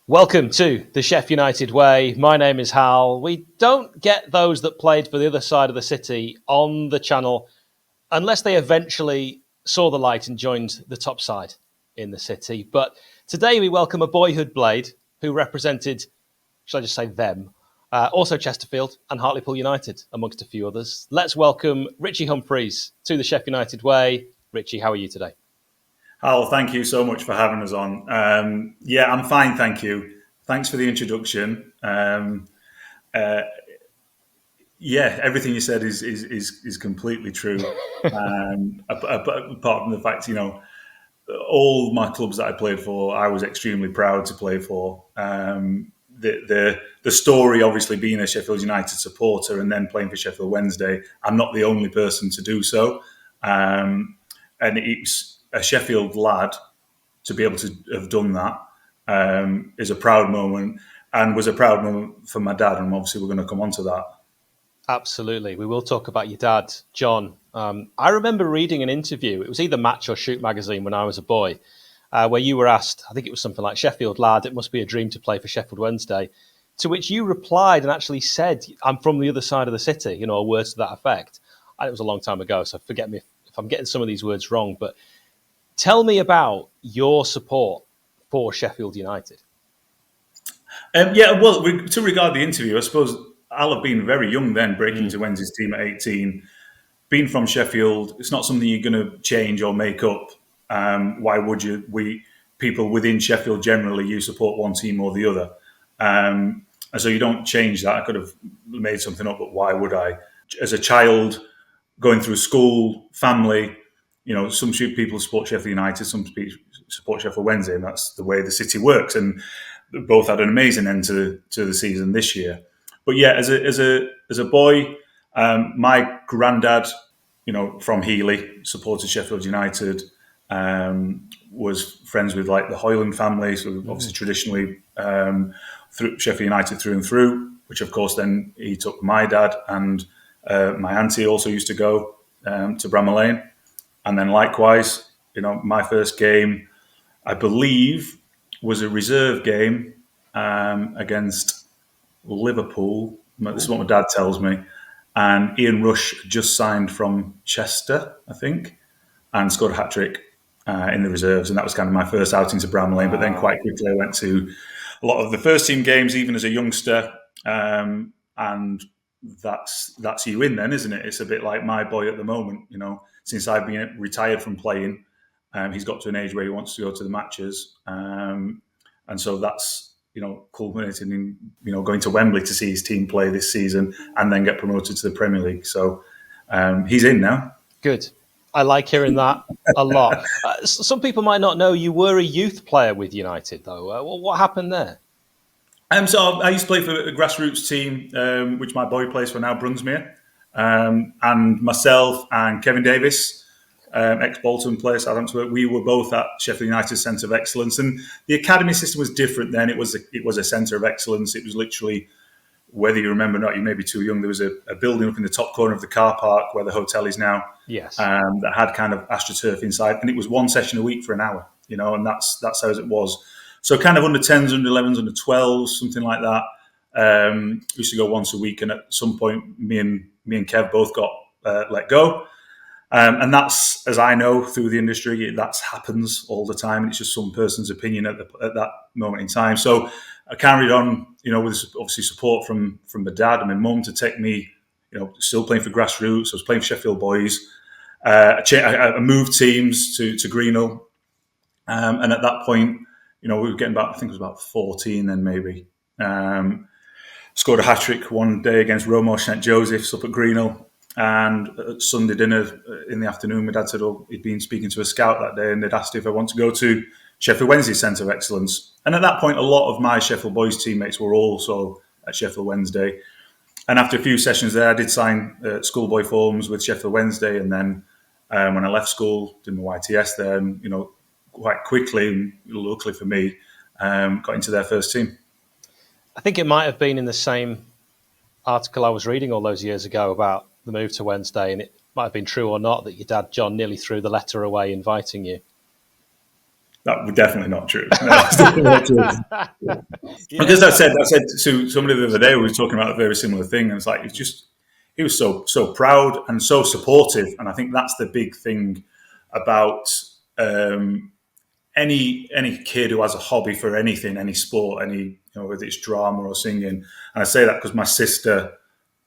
Welcome to the Sheff United Way. My name is Hal. We don't get those that played for the other side of the city on the channel unless they eventually saw the light and joined the top side in the city. But today we welcome a boyhood blade who represented, shall I just say them, also Chesterfield and Hartlepool United, amongst a few others. Let's welcome Ritchie Humphreys to the Sheff United Way. Ritchie, how are you today? Hal, thank you so much for having us on. I'm fine, thank you. Thanks for the introduction. Everything you said is completely true. Apart from the fact, all my clubs that I played for, I was extremely proud to play for. The story, obviously, being a Sheffield United supporter and then playing for Sheffield Wednesday, I'm not the only person to do so. And it's a Sheffield lad to be able to have done that is a proud moment, and was a proud moment for my dad, and obviously we're going to come on to that. Absolutely. We will talk about your dad, John. I remember reading an interview, it was either Match or Shoot magazine when I was a boy, where you were asked, I think it was something like, Sheffield lad, it must be a dream to play for Sheffield Wednesday, to which you replied and actually said, I'm from the other side of the city, words to that effect. And it was a long time ago, so forget me if I'm getting some of these words wrong, but tell me about your support for Sheffield United. To regard the interview, I suppose I'll have been very young then, breaking into Wednesday's team at 18. Being from Sheffield, it's not something you're going to change or make up. Why would you? People within Sheffield generally, you support one team or the other. And so you don't change that. I could have made something up, but why would I? As a child, going through school, family, some people support Sheffield United, some people support Sheffield Wednesday, and that's the way the city works. And both had an amazing end to the season this year. But yeah, as a boy, my granddad, from Ely, supported Sheffield United, was friends with like the Hoyland family, so obviously traditionally through Sheffield United through and through. Which of course then he took my dad, and my auntie also used to go to Bramall Lane. And then likewise, my first game, I believe, was a reserve game against Liverpool. This is what my dad tells me. And Ian Rush just signed from Chester, I think, and scored a hat-trick in the reserves. And that was kind of my first outing to Bramall Lane. But then quite quickly I went to a lot of the first team games, even as a youngster. And that's you in then, isn't it? It's a bit like my boy at the moment, since I've been retired from playing, he's got to an age where he wants to go to the matches. And so that's, culminating in, going to Wembley to see his team play this season and then get promoted to the Premier League. So he's in now. Good. I like hearing that a lot. Some people might not know you were a youth player with United, though. What happened there? So I used to play for a grassroots team, which my boy plays for now, Brunsmere. And myself and Kevin Davis, ex-Bolton player, Southampton, we were both at Sheffield United Centre of Excellence. And the academy system was different then. It was a centre of excellence. It was literally, whether you remember or not, you may be too young, there was a building up in the top corner of the car park where the hotel is now. Yes. That had kind of AstroTurf inside. And it was one session a week for an hour, and that's how it was. So kind of under 10s, under 11s, under 12s, something like that. We used to go once a week, and at some point, me and Kev both got let go. And that's, as I know through the industry, that happens all the time. It's just some person's opinion at that moment in time. So I carried on, with obviously support from my dad and my mum to take me, still playing for grassroots. I was playing for Sheffield Boys. I moved teams to Greenhill, and at that point, we were getting about, I think it was about 14 then maybe. Scored a hat-trick one day against Romo St Joseph's up at Greenhill. And at Sunday dinner in the afternoon, my dad said, he'd been speaking to a scout that day and they'd asked if I want to go to Sheffield Wednesday Centre of Excellence. And at that point, a lot of my Sheffield Boys teammates were also at Sheffield Wednesday. And after a few sessions there, I did sign schoolboy forms with Sheffield Wednesday. And then when I left school, did my YTS there, and, quite quickly, and luckily for me, got into their first team. I think it might have been in the same article I was reading all those years ago about the move to Wednesday, and it might have been true or not, that your dad, John, nearly threw the letter away inviting you. That was definitely not true. No, that's definitely not true. Because I said to somebody the other day, we were talking about a very similar thing, and it's like he was so proud and so supportive, and I think that's the big thing about any kid who has a hobby for anything, any sport, whether it's drama or singing. And I say that because my sister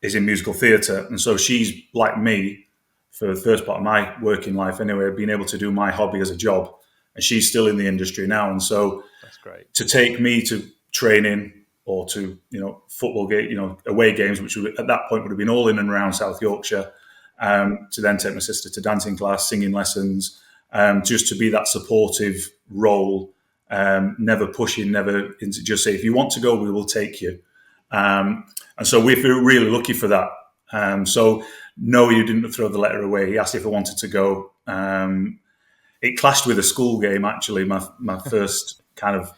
is in musical theatre, and so she's like me for the first part of my working life anyway, being able to do my hobby as a job, and she's still in the industry now. And so that's great to take me to training or to football game, away games, which at that point would have been all in and around South Yorkshire, to then take my sister to dancing class, singing lessons, just to be that supportive role, never pushing, never just say, if you want to go, we will take you. And so we feel really lucky for that. So no, you didn't throw the letter away. He asked if I wanted to go. It clashed with a school game, actually, my first kind of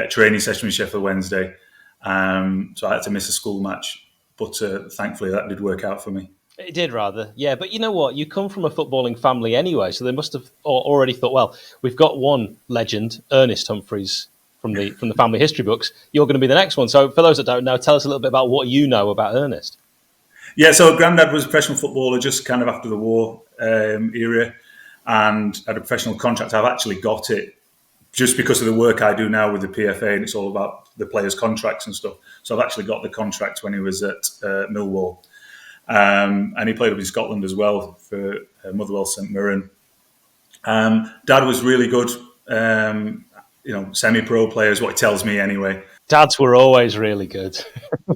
training session with Sheffield Wednesday. So I had to miss a school match, but thankfully that did work out for me. It did, rather. Yeah, but you know what? You come from a footballing family anyway, so they must have already thought, well, we've got one legend, Ernest Humphreys, from the family history books. You're going to be the next one. So for those that don't know, tell us a little bit about what you know about Ernest. Yeah, so Grandad was a professional footballer just kind of after the war era, and had a professional contract. I've actually got it just because of the work I do now with the PFA, and it's all about the players' contracts and stuff. So I've actually got the contract when he was at Millwall. And he played up in Scotland as well for Motherwell St Mirren. Dad was really good, semi-pro players, what he tells me anyway. Dads were always really good.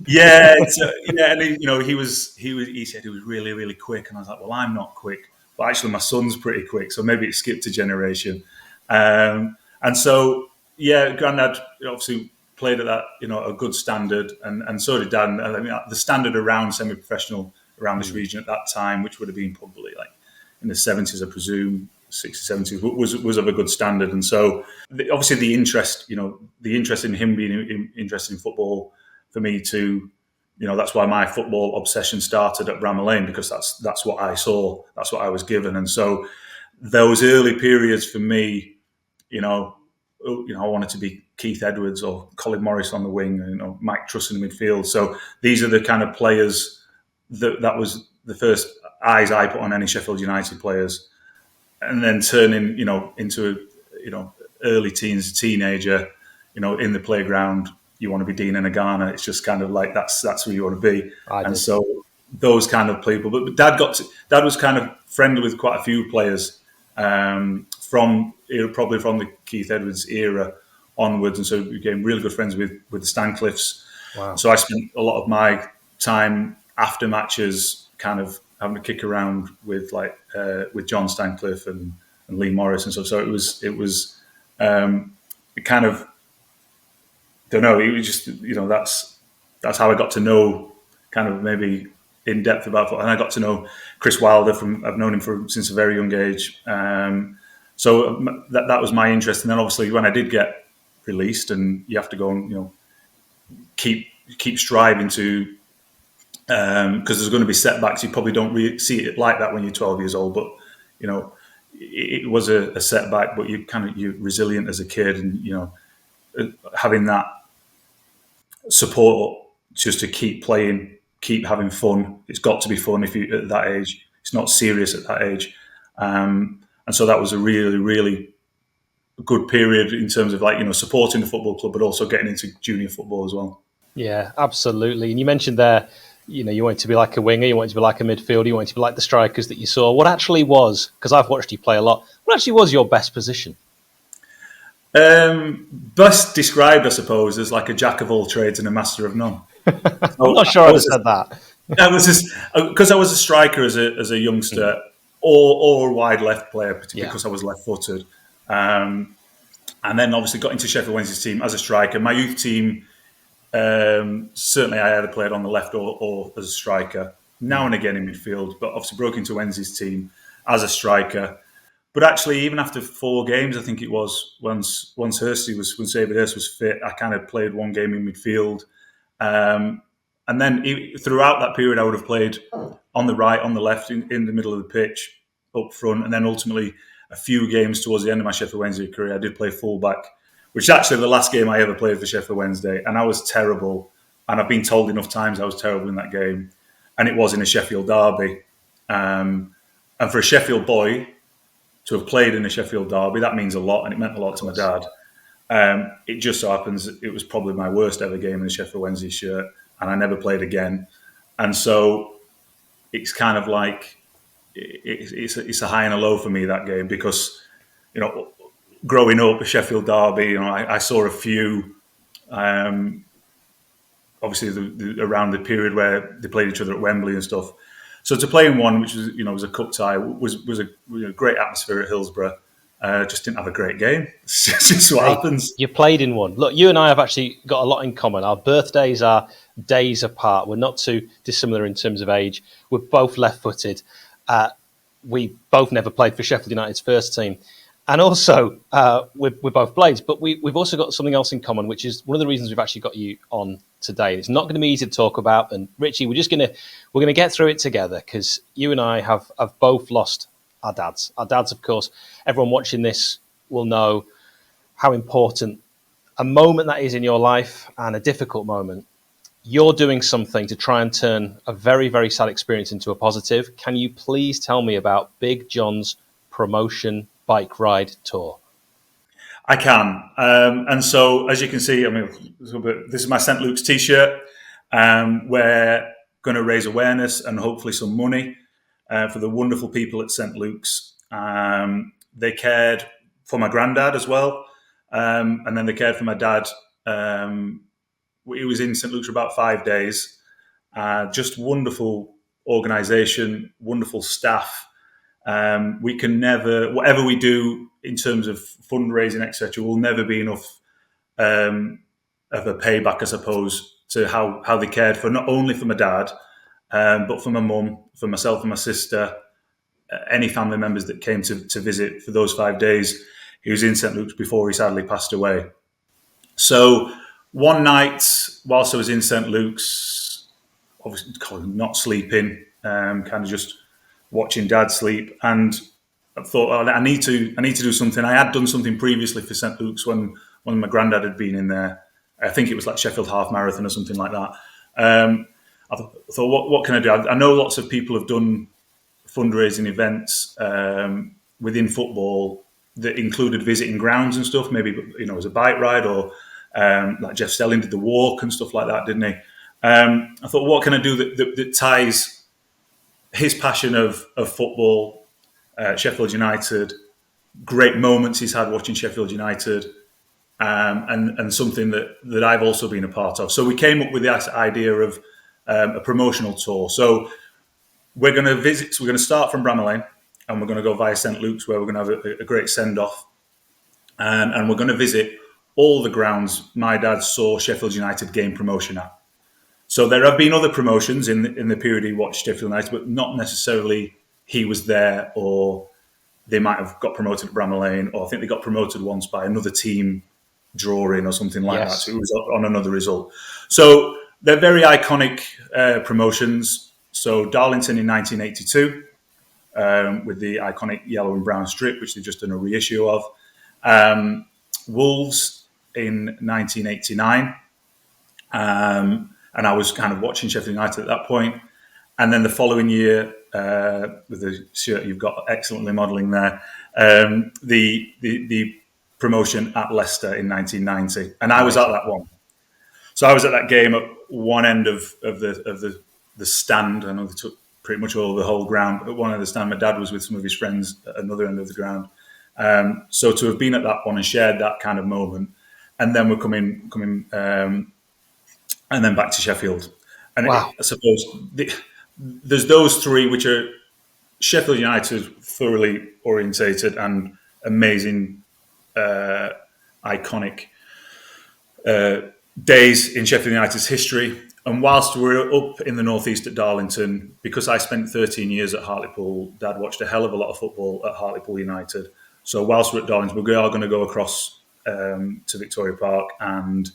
Yeah, and he said he was really, really quick, and I was like, well, I'm not quick, but actually my son's pretty quick, so maybe it skipped a generation. And so, yeah, Grandad obviously played at that, a good standard, and so did Dad. And I mean, the standard around semi-professional around this region at that time, which would have been probably like in the 70s, I presume, 60s, 70s, was of a good standard. And so, obviously, the interest in him being interested in football, for me to, that's why my football obsession started at Bramall Lane, because that's what I saw, that's what I was given. And so, those early periods for me, I wanted to be Keith Edwards or Colin Morris on the wing, Mike Truss in the midfield. So these are the kind of players that was the first eyes I put on any Sheffield United players. And then turning, into early teens, teenager, in the playground, you want to be Dean and Agana. It's just kind of like that's who you want to be. And so those kind of people. But Dad was kind of friendly with quite a few players probably from the Keith Edwards era onwards, and so we became really good friends with the Stancliffes. Wow. So I spent a lot of my time after matches kind of having a kick around with John Stancliffe and Lee Morris and stuff. So it was kind of, don't know, it was just, that's how I got to know kind of maybe in depth about football. And I got to know Chris Wilder I've known him since a very young age. So that was my interest. And then obviously when I did get released, and you have to go and, keep striving to, because there's going to be setbacks. You probably don't really see it like that when you're 12 years old, but, it was a setback, but you're resilient as a kid, and, having that support just to keep playing, keep having fun. It's got to be fun if you at that age. It's not serious at that age. And so that was a really, really good period in terms of supporting the football club, but also getting into junior football as well. Yeah, absolutely. And you mentioned there, you wanted to be like a winger, you wanted to be like a midfielder, you wanted to be like the strikers that you saw. What actually was, because I've watched you play a lot, what actually was your best position? Best described, I suppose, as like a jack of all trades and a master of none. I'm not sure I'd have said that. I was just because I was a striker as a youngster, or a wide left player, particularly because I was left-footed. And then obviously got into Sheffield Wednesday's team as a striker. My youth team, certainly I either played on the left or as a striker, now and again in midfield, but obviously broke into Wednesday's team as a striker. But actually, even after 4 games, I think it was, once David Hirst was fit, I kind of played 1 game in midfield. And then throughout that period, I would have played on the right, on the left, in the middle of the pitch, up front, and then ultimately a few games towards the end of my Sheffield Wednesday career. I did play fullback, which is actually the last game I ever played for Sheffield Wednesday, and I was terrible. And I've been told enough times I was terrible in that game, and it was in a Sheffield derby. And for a Sheffield boy to have played in a Sheffield derby, that means a lot, and it meant a lot to my dad. It just so happens it was probably my worst ever game in the Sheffield Wednesday shirt, and I never played again. And so it's kind of like it's a high and a low for me, that game, because, you know, growing up, a Sheffield derby, you know, I saw a few, obviously around the period where they played each other at Wembley and stuff. So to play in one, which was, you know, was a cup tie, was a great atmosphere at Hillsborough. Just didn't have a great game. It's just what happens. You played in one. Look, you and I have actually got a lot in common. Our birthdays are days apart. We're not too dissimilar in terms of age. We're both left-footed. We both never played for Sheffield United's first team. And also, we're both Blades. But we've also got something else in common, which is one of the reasons we've actually got you on today. It's not going to be easy to talk about. And Richie, we're going to get through it together, because you and I have both lost our dads. Our dads, of course, everyone watching this will know how important a moment that is in your life, and a difficult moment. You're doing something to try and turn a very, very sad experience into a positive. Can you please tell me about Big John's promotion bike ride tour? I can. And so, as you can see, I mean, this is my St. Luke's t-shirt. We're going to raise awareness and hopefully some money for the wonderful people at St. Luke's. They cared for my granddad as well. And then they cared for my dad. He was in St. Luke's for about 5 days. Just wonderful organisation, wonderful staff. We can never, whatever we do in terms of fundraising, etc., will never be enough of a payback, I suppose, to how they cared for, not only for my dad, but for my mum, for myself and my sister, any family members that came to visit for those 5 days. He was in St. Luke's before he sadly passed away. So one night, whilst I was in St. Luke's, obviously not sleeping, kind of just watching Dad sleep, and I thought, oh, I need to do something. I had done something previously for St. Luke's when my granddad had been in there. I think it was like Sheffield half marathon or something like that. I thought, what can I do? I know lots of people have done fundraising events within football that included visiting grounds and stuff. Maybe, you know, as a bike ride, or like Jeff Stelling did the walk and stuff like that, didn't he? I thought, what can I do that ties his passion of football, Sheffield United, great moments he's had watching Sheffield United, and something that I've also been a part of. So we came up with the idea of a promotional tour. So we're going to visit. So we're going to start from Bramall Lane, and we're going to go via St. Luke's, where we're going to have a great send-off, and we're going to visit all the grounds my dad saw Sheffield United gain promotion at. So there have been other promotions in the period he watched Sheffield United, but not necessarily he was there, or they might have got promoted at Bramall Lane, or I think they got promoted once by another team drawing or something like that. So it was on another result. So they're very iconic promotions. So Darlington in 1982, with the iconic yellow and brown strip, which they've just done a reissue of. Wolves in 1989. And I was kind of watching Sheffield United at that point. And then the following year, with the shirt you've got excellently modelling there, the promotion at Leicester in 1990. And I was at that one. So I was at that game at one end of the stand. I know they took pretty much all the whole ground, but at one end of the stand, my dad was with some of his friends at another end of the ground. So to have been at that one and shared that kind of moment, and then we're coming and then back to Sheffield. And wow. I suppose there's those three, which are Sheffield United, thoroughly orientated and amazing, iconic days in Sheffield United's history. And whilst we're up in the northeast at Darlington, because I spent 13 years at Hartlepool, Dad watched a hell of a lot of football at Hartlepool United. So whilst we're at Darlington, we are going to go across to Victoria Park, and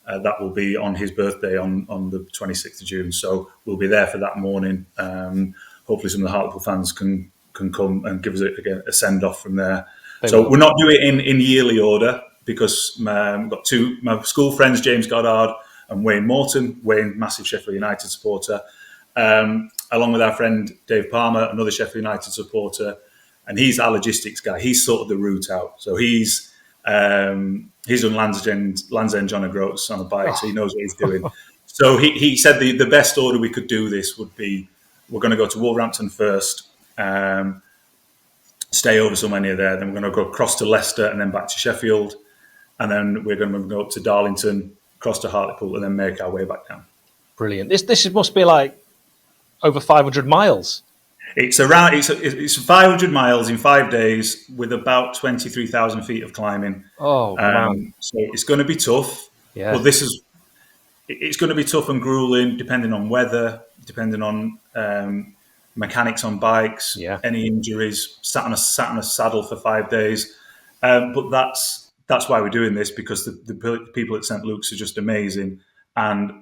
that will be on his birthday on the 26th of June. So we'll be there for that morning. Hopefully some of the Hartlepool fans can can come and give us a send off from there. We're not doing it in yearly order because I've got my school friends, James Goddard and Wayne Morton. Wayne, massive Sheffield United supporter, along with our friend Dave Palmer, another Sheffield United supporter, and he's our logistics guy. He's sorted the route out, so he's on Land's End John O'Groats on a bike, so he knows what he's doing. So he said the best order we could do this would be, we're going to go to Wolverhampton first, stay over somewhere near there, then we're going to go across to Leicester and then back to Sheffield, and then we're going to go up to Darlington, cross to Hartlepool, and then make our way back down. Brilliant. This must be like over 500 miles. It's 500 miles in 5 days with about 23,000 feet of climbing. Oh, wow. So it's going to be tough. Yeah. But it's going to be tough and grueling, depending on weather, depending on mechanics on bikes, any injuries, sat on a saddle for 5 days. But that's why we're doing this, because the people at St. Luke's are just amazing. And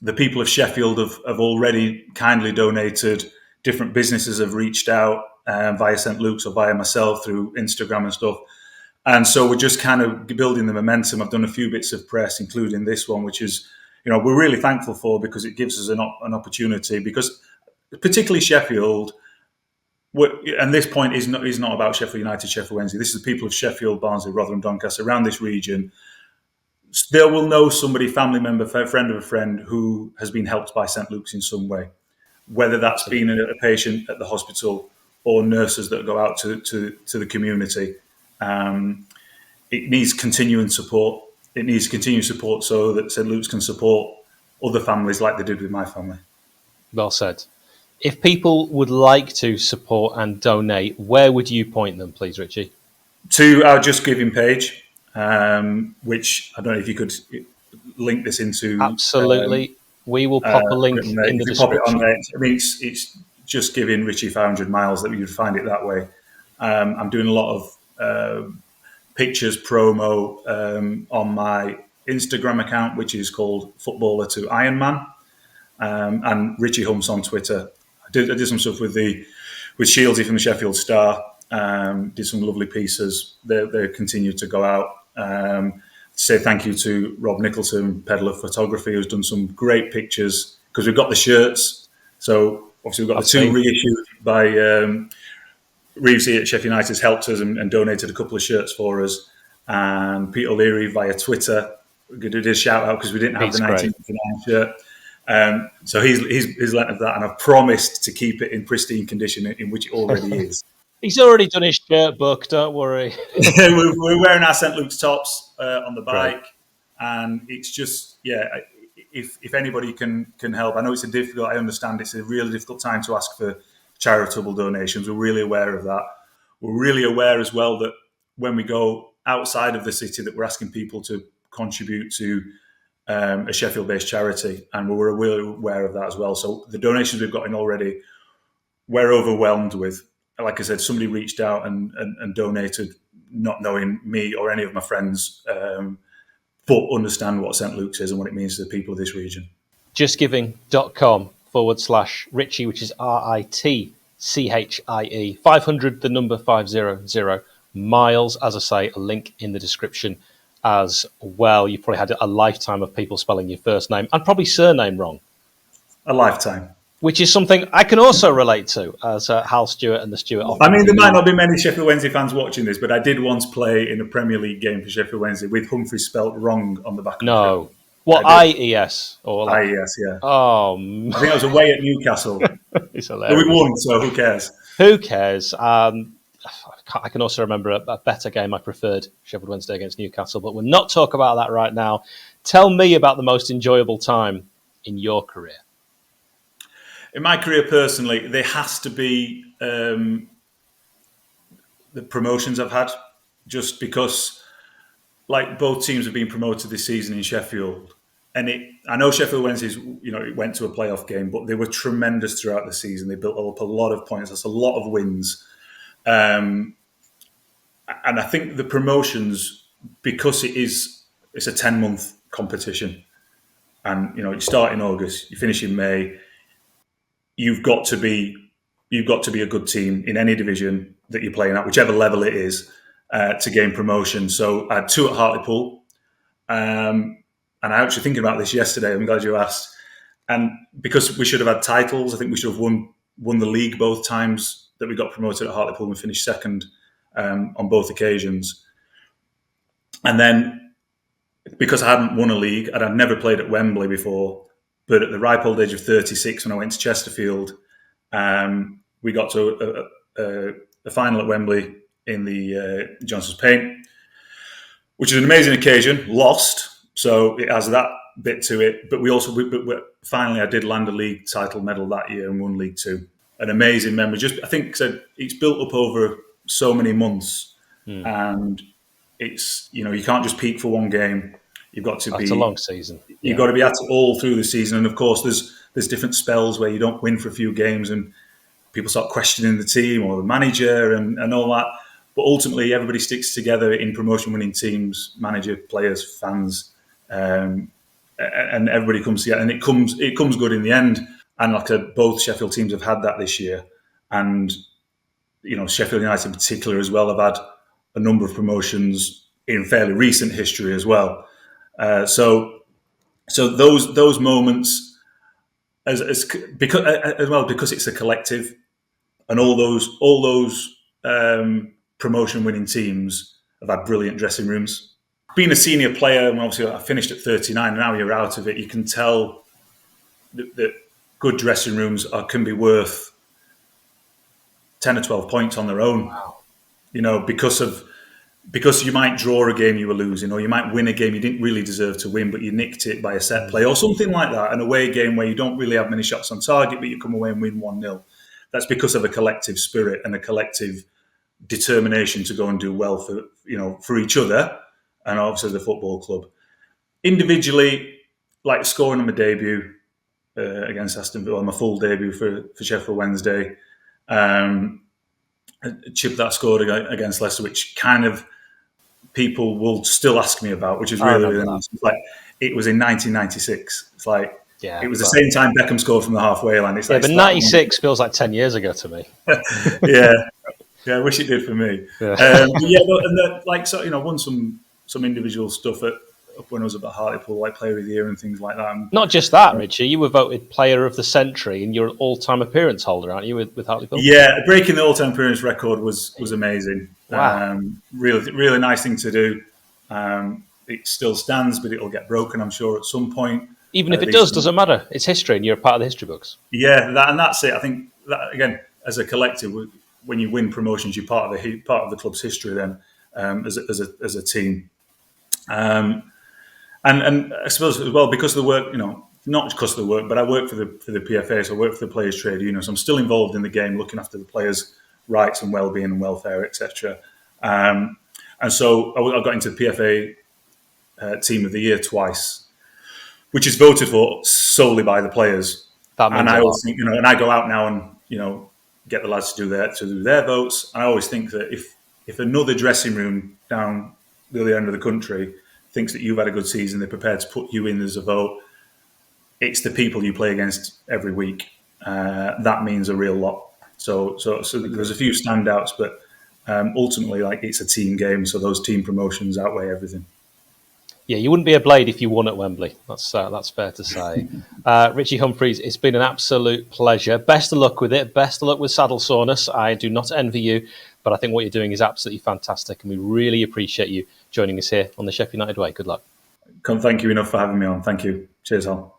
the people of Sheffield have already kindly donated. Different businesses have reached out via St. Luke's or via myself through Instagram and stuff. And so we're just kind of building the momentum. I've done a few bits of press, including this one, which is, we're really thankful for, because it gives us an opportunity, because particularly Sheffield, and this point is not about Sheffield United, Sheffield Wednesday. This is the people of Sheffield, Barnsley, Rotherham, Doncaster, around this region. They will know somebody, family member, friend of a friend, who has been helped by St. Luke's in some way, whether that's been a patient at the hospital or nurses that go out to the community. It needs continuing support. It needs continued support so that St. Luke's can support other families like they did with my family. Well said. If people would like to support and donate, where would you point them, please, Richie? To our Just Giving page, which I don't know if you could link this into. Absolutely. We will pop a link in the description. Pop it on there. I mean, it's Just Giving Richie 500 miles, that you'd find it that way. I'm doing a lot of pictures, promo on my Instagram account, which is called Footballer to Ironman, and Richie Humps on Twitter. I did some stuff with Shieldsy from the Sheffield Star. Did some lovely pieces. They continue to go out. Say thank you to Rob Nicholson, 𝗵𝗿𝗄 Photography, who's done some great pictures, because we've got the shirts. So obviously we've got the two reissued by 𝗍𝗶𝗶 at Sheff United has helped us and donated a couple of shirts for us. And Pete O'Leary via Twitter did a shout out because we didn't have the 1999 shirt. So he's lent us that, and I've promised to keep it in pristine condition, in which it already is. He's already done his shirt book, don't worry. We're wearing our St. Luke's tops on the bike, and it's just, if anybody can help. I know I understand it's a really difficult time to ask for charitable donations. We're really aware of that. We're really aware as well that when we go outside of the city, that we're asking people to contribute to a Sheffield-based charity, and we're really aware of that as well. So the donations we've gotten already, we're overwhelmed with. Like I said, somebody reached out and donated, not knowing me or any of my friends, but understand what St. Luke's is and what it means to the people of this region. justgiving.com/Richie, which is RITCHIE, 500, the number 500 miles. As I say, a link in the description as well. You probably had a lifetime of people spelling your first name and probably surname wrong. A lifetime. Which is something I can also relate to as Hal Stewart and the Stewart office. I mean, there might not be many Sheffield Wednesday fans watching this, but I did once play in a Premier League game for Sheffield Wednesday with Humphreys spelt wrong on the back of the shirt. What, IES? Or IES, yeah. Oh, I think I was away at Newcastle. It's hilarious. But we won, so who cares? Who cares? I can also remember a better game I preferred, Sheffield Wednesday against Newcastle, but we'll not talk about that right now. Tell me about the most enjoyable time in your career. In my career personally, there has to be the promotions I've had, just because, like, both teams have been promoted this season in Sheffield, and I know Sheffield Wednesday's, it went to a playoff game, but they were tremendous throughout the season. They built up a lot of points. That's a lot of wins, and I think the promotions, because it's a 10-month competition, and you start in August, you finish in May. You've got to be you've got to be a good team in any division that you're playing at, whichever level it is, to gain promotion. So I had 2 at Hartlepool. And I was actually thinking about this yesterday. I'm glad you asked. And because we should have had titles, I think we should have won the league both times that we got promoted at Hartlepool, and we finished second on both occasions. And then because I hadn't won a league, and I'd never played at Wembley before, but at the ripe old age of 36, when I went to Chesterfield, we got to a final at Wembley in the Johnson's Paint, which is an amazing occasion. Lost, so it has that bit to it. But finally, I did land a league title medal that year and won League Two. An amazing memory. Just, I think, it's built up over so many months, and it's, you can't just peak for one game. You've got to be. It's a long season. You've got to be at it all through the season, and of course, there's different spells where you don't win for a few games, and people start questioning the team or the manager and all that. But ultimately, everybody sticks together in promotion-winning teams, manager, players, fans, and everybody comes together, and it comes good in the end. And like I said, both Sheffield teams have had that this year, and Sheffield United in particular as well have had a number of promotions in fairly recent history as well. So those moments, because it's a collective, and all those promotion-winning teams have had brilliant dressing rooms. Being a senior player, and obviously I finished at 39, and now you're out of it, you can tell that good dressing rooms can be worth 10 or 12 points on their own. Wow. Because you might draw a game you were losing, or you might win a game you didn't really deserve to win, but you nicked it by a set play or something like that, an away game where you don't really have many shots on target, but you come away and win 1-0. That's because of a collective spirit and a collective determination to go and do well for each other, and obviously the football club. Individually, like scoring on my debut against Aston Villa, my full debut for Sheffield Wednesday, a chip that I scored against Leicester, which kind of people will still ask me about, which is really nice. It was in 1996. It's like, yeah, it was the same time Beckham scored from the halfway line. It's but 96 feels like 10 years ago to me. Yeah, I wish it did for me. Yeah. Won some individual stuff when I was at Hartlepool, like Player of the Year and things like that. Not just that, Richie. You were voted Player of the Century, and you're an all-time appearance holder, aren't you, with Hartlepool? Yeah, breaking the all-time appearance record was amazing. Wow. Really, really nice thing to do. It still stands, but it'll get broken, I'm sure, at some point. Even if it doesn't matter. It's history, and you're a part of the history books. Yeah, that's it. I think that, again, as a collective, when you win promotions, you're part of the club's history. Then, as a team, and I suppose as well, because of the work, not because of the work, but I work for the PFA, so I work for the Players Trade Union. So I'm still involved in the game, looking after the players' rights and well-being and welfare, etc. And so I got into the PFA Team of the Year twice, which is voted for solely by the players. And I always think, and I go out now and get the lads to do their votes. And I always think that if another dressing room down the other end of the country thinks that you've had a good season, they're prepared to put you in as a vote. It's the people you play against every week. That means a real lot. So there's a few standouts, but ultimately, it's a team game. So those team promotions outweigh everything. Yeah, you wouldn't be a Blade if you won at Wembley. That's fair to say. Richie Humphreys, it's been an absolute pleasure. Best of luck with it. Best of luck with saddle soreness. I do not envy you, but I think what you're doing is absolutely fantastic, and we really appreciate you joining us here on the Sheff United Way. Good luck. Can't thank you enough for having me on. Thank you. Cheers, Hal.